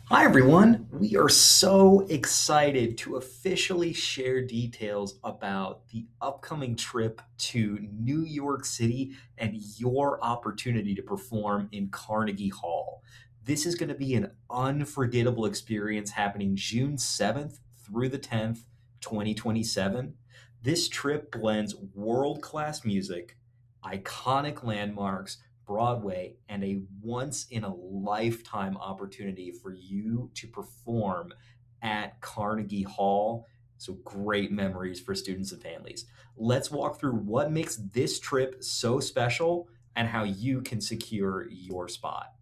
Hi, everyone. We are so excited to officially share details about the upcoming trip to New York City and your opportunity to perform in Carnegie Hall. This is going to be an unforgettable experience happening June 7th through the 10th, 2027. This trip blends world class music, iconic landmarks, Broadway, and a once in a lifetime opportunity for you to perform at Carnegie Hall. So, great memories for students and families. Let's walk through what makes this trip so special and how you can secure your spot.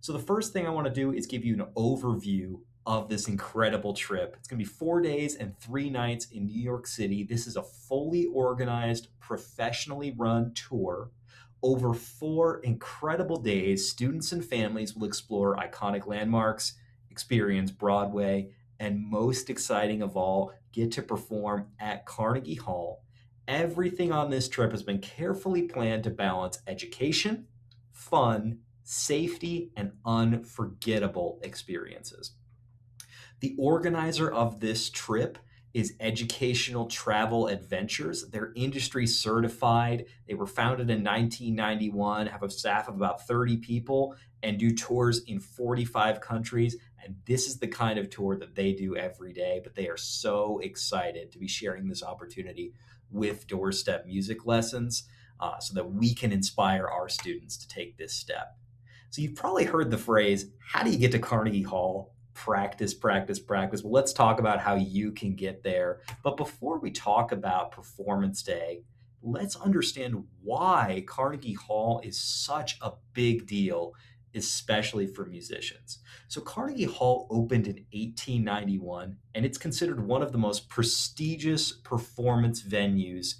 So, the first thing I want to do is give you an overview of this incredible trip. It's going to be 4 days and 3 nights in New York City. This is a fully organized, professionally run tour. Over 4 incredible days, students and families will explore iconic landmarks, experience Broadway, and most exciting of all, get to perform at Carnegie Hall. Everything on this trip has been carefully planned to balance education, fun, safety, and unforgettable experiences. The organizer of this trip is Educational Travel Adventures. They're industry certified. They were founded in 1991, have a staff of about 30 people, and do tours in 45 countries. And this is the kind of tour that they do every day. But they are so excited to be sharing this opportunity with doorstep music lessons so that we can inspire our students to take this step. So you've probably heard the phrase, how do you get to Carnegie Hall? Practice, practice, practice. Well, let's talk about how you can get there. But before we talk about Performance Day, let's understand why Carnegie Hall is such a big deal, especially for musicians. So, Carnegie Hall opened in 1891, and it's considered one of the most prestigious performance venues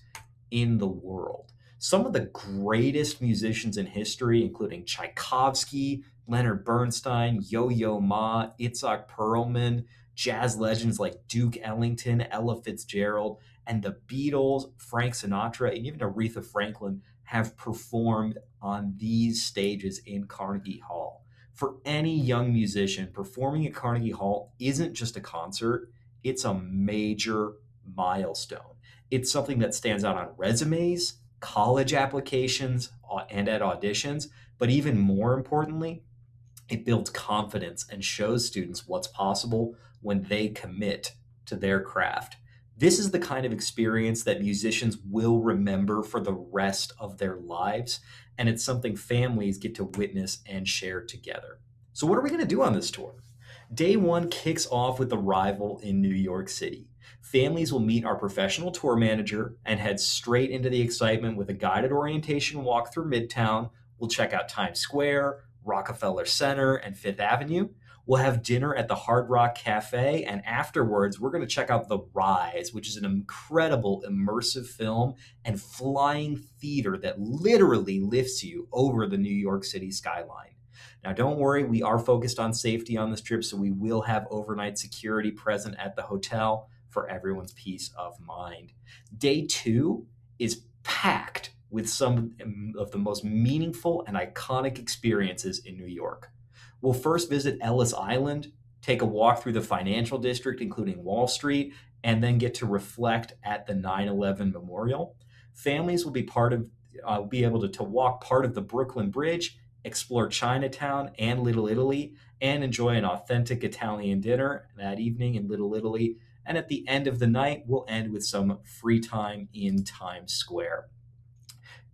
in the world. Some of the greatest musicians in history, including Tchaikovsky, Leonard Bernstein, Yo Yo Ma, Itzhak Perlman, jazz legends like Duke Ellington, Ella Fitzgerald, and the Beatles, Frank Sinatra, and even Aretha Franklin have performed on these stages in Carnegie Hall. For any young musician, performing at Carnegie Hall isn't just a concert, it's a major milestone. It's something that stands out on resumes, college applications, and at auditions. But even more importantly, it builds confidence and shows students what's possible when they commit to their craft. This is the kind of experience that musicians will remember for the rest of their lives, and it's something families get to witness and share together. So, what are we going to do on this tour? Day one kicks off with Arrival in New York City. Families will meet our professional tour manager and head straight into the excitement with a guided orientation walk through Midtown. We'll check out Times Square, Rockefeller Center, and Fifth Avenue. We'll have dinner at the Hard Rock Cafe, and afterwards, we're going to check out The Rise, which is an incredible immersive film and flying theater that literally lifts you over the New York City skyline. Now, don't worry, we are focused on safety on this trip, so we will have overnight security present at the hotel for everyone's peace of mind. Day two is packed with some of the most meaningful and iconic experiences in New York. We'll first visit Ellis Island, take a walk through the financial district, including Wall Street, and then get to reflect at the 9/11 Memorial. Families will be able to walk part of the Brooklyn Bridge, explore Chinatown and Little Italy, and enjoy an authentic Italian dinner that evening in Little Italy. And at the end of the night, we'll end with some free time in Times Square.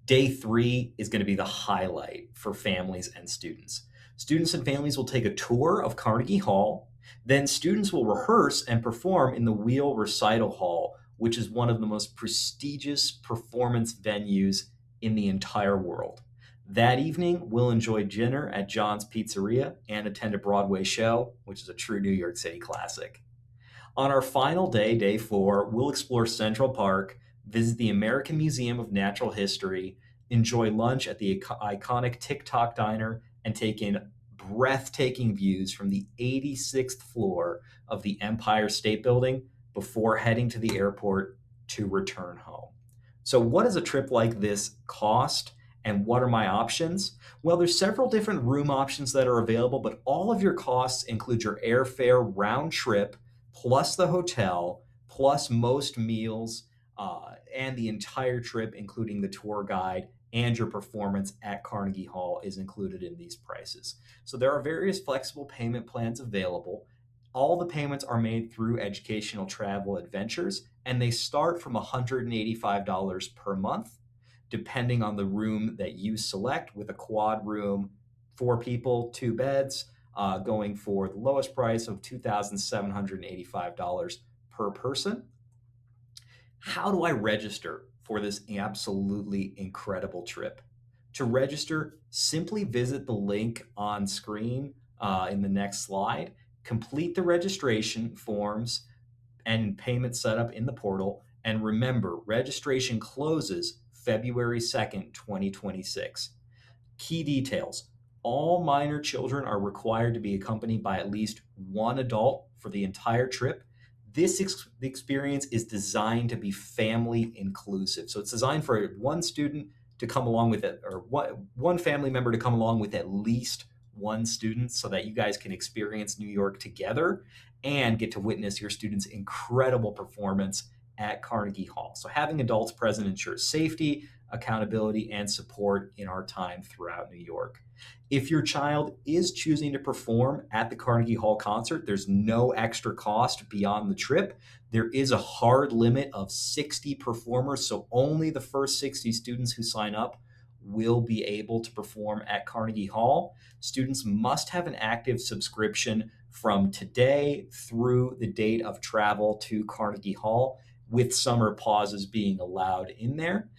Day three is going to be the highlight for families and students. Students and families will take a tour of Carnegie Hall. Then students will rehearse and perform in the Weill Recital Hall, which is one of the most prestigious performance venues in the entire world. That evening, we'll enjoy dinner at John's Pizzeria and attend a Broadway show, which is a true New York City classic. On our final day, day four, we'll explore Central Park, visit the American Museum of Natural History, enjoy lunch at the iconic TikTok Diner, and take in breathtaking views from the 86th floor of the Empire State Building before heading to the airport to return home. So, what does a trip like this cost? And what are my options? Well, there's several different room options that are available, but all of your costs include your airfare round trip, plus the hotel, plus most meals, and the entire trip, including the tour guide and your performance at Carnegie Hall is included in these prices. So there are various flexible payment plans available. All the payments are made through Educational Travel Adventures, and they start from $185 per month, depending on the room that you select, with a quad room, 4 people, 2 beds, going for the lowest price of $2,785 per person. How do I register for this absolutely incredible trip? To register, simply visit the link on screen in the next slide, complete the registration forms and payment setup in the portal, and remember, registration closes February 2nd, 2026. Key details. All minor children are required to be accompanied by at least one adult for the entire trip. This experience is designed to be family inclusive. So it's designed for one student to come along with it, or one family member to come along with at least one student, so that you guys can experience New York together and get to witness your student's incredible performance at Carnegie Hall. So having adults present ensures safety, accountability, and support in our time throughout New York. If your child is choosing to perform at the Carnegie Hall concert, there's no extra cost beyond the trip. There is a hard limit of 60 performers, so only the first 60 students who sign up will be able to perform at Carnegie Hall. Students must have an active subscription from today through the date of travel to Carnegie Hall, with summer pauses being allowed in there.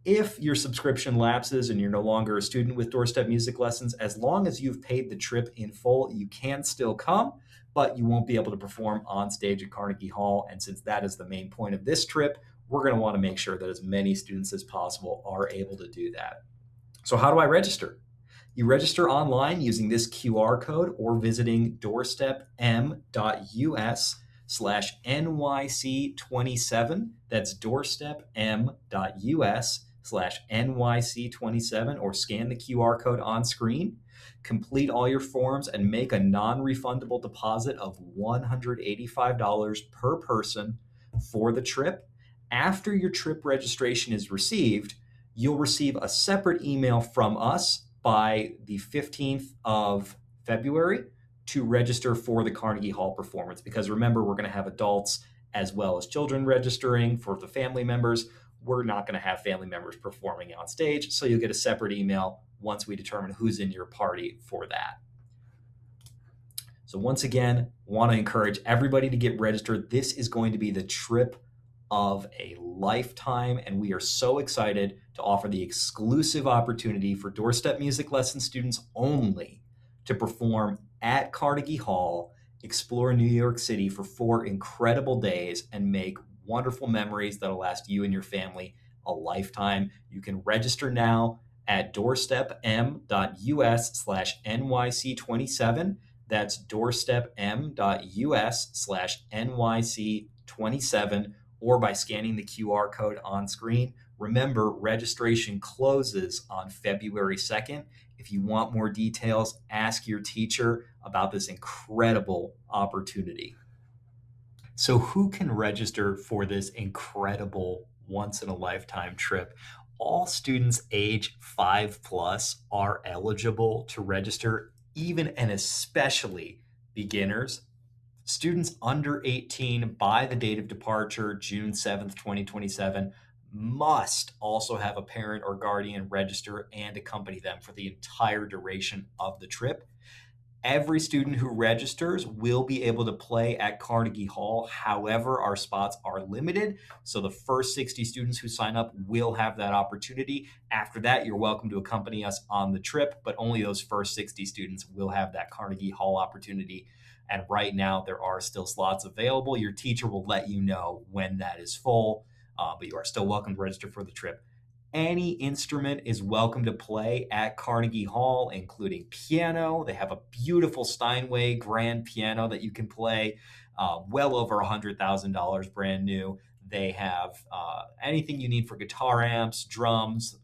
If your subscription lapses and you're no longer a student with Doorstep Music Lessons, as long as you've paid the trip in full, you can still come, but you won't be able to perform on stage at Carnegie Hall. And since that is the main point of this trip, we're going to want to make sure that as many students as possible are able to do that. So how do I register? You register online using this QR code or visiting doorstepm.us/NYC27. That's doorstepm.us/NYC27, or scan the QR code on screen. Complete all your forms and make a non-refundable deposit of $185 per person for the trip. After your trip registration is received, you'll receive a separate email from us by the 15th of February to register for the Carnegie Hall performance. Because remember, we're going to have adults as well as children registering for the family members. We're not going to have family members performing on stage, so you'll get a separate email once we determine who's in your party for that. So once again, want to encourage everybody to get registered. This is going to be the trip of a lifetime, and we are so excited to offer the exclusive opportunity for Doorstep Music Lesson students only to perform at Carnegie Hall, explore New York City for 4 incredible days, and make wonderful memories that'll last you and your family a lifetime. You can register now at doorstepm.us/NYC27. That's doorstepm.us/NYC27, or by scanning the QR code on screen. Remember, registration closes on February 2nd. If you want more details, ask your teacher about this incredible opportunity. So who can register for this incredible once-in-a-lifetime trip? All students age 5+ are eligible to register, even and especially beginners. Students under 18 by the date of departure, June 7th, 2027, must also have a parent or guardian register and accompany them for the entire duration of the trip. Every student who registers will be able to play at Carnegie Hall. However, our spots are limited, so the first 60 students who sign up will have that opportunity. After that, you're welcome to accompany us on the trip, but only those first 60 students will have that Carnegie Hall opportunity. And right now, there are still slots available. Your teacher will let you know when that is full, but you are still welcome to register for the trip. Any instrument is welcome to play at Carnegie Hall, including piano. They have a beautiful Steinway grand piano that you can play, well over $100,000 brand new. They have anything you need for guitar amps, drums,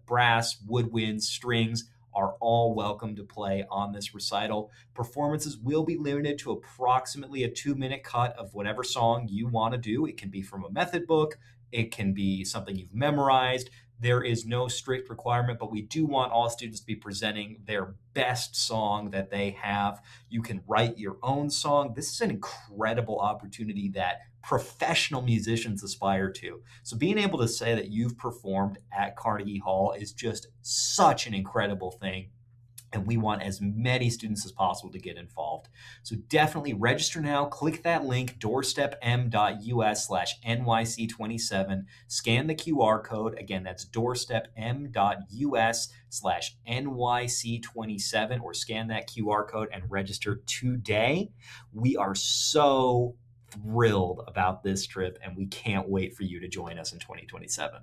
brass, woodwinds, strings are all welcome to play on this recital. Performances will be limited to approximately a 2-minute cut of whatever song you want to do. It can be from a method book, it can be something you've memorized. There is no strict requirement, but we do want all students to be presenting their best song that they have. You can write your own song. This is an incredible opportunity that professional musicians aspire to. So being able to say that you've performed at Carnegie Hall is just such an incredible thing. And we want as many students as possible to get involved. So definitely register now. Click that link, doorstepm.us/NYC27. Scan the QR code. Again, that's doorstepm.us/NYC27, or scan that QR code and register today. We are so thrilled about this trip, and we can't wait for you to join us in 2027.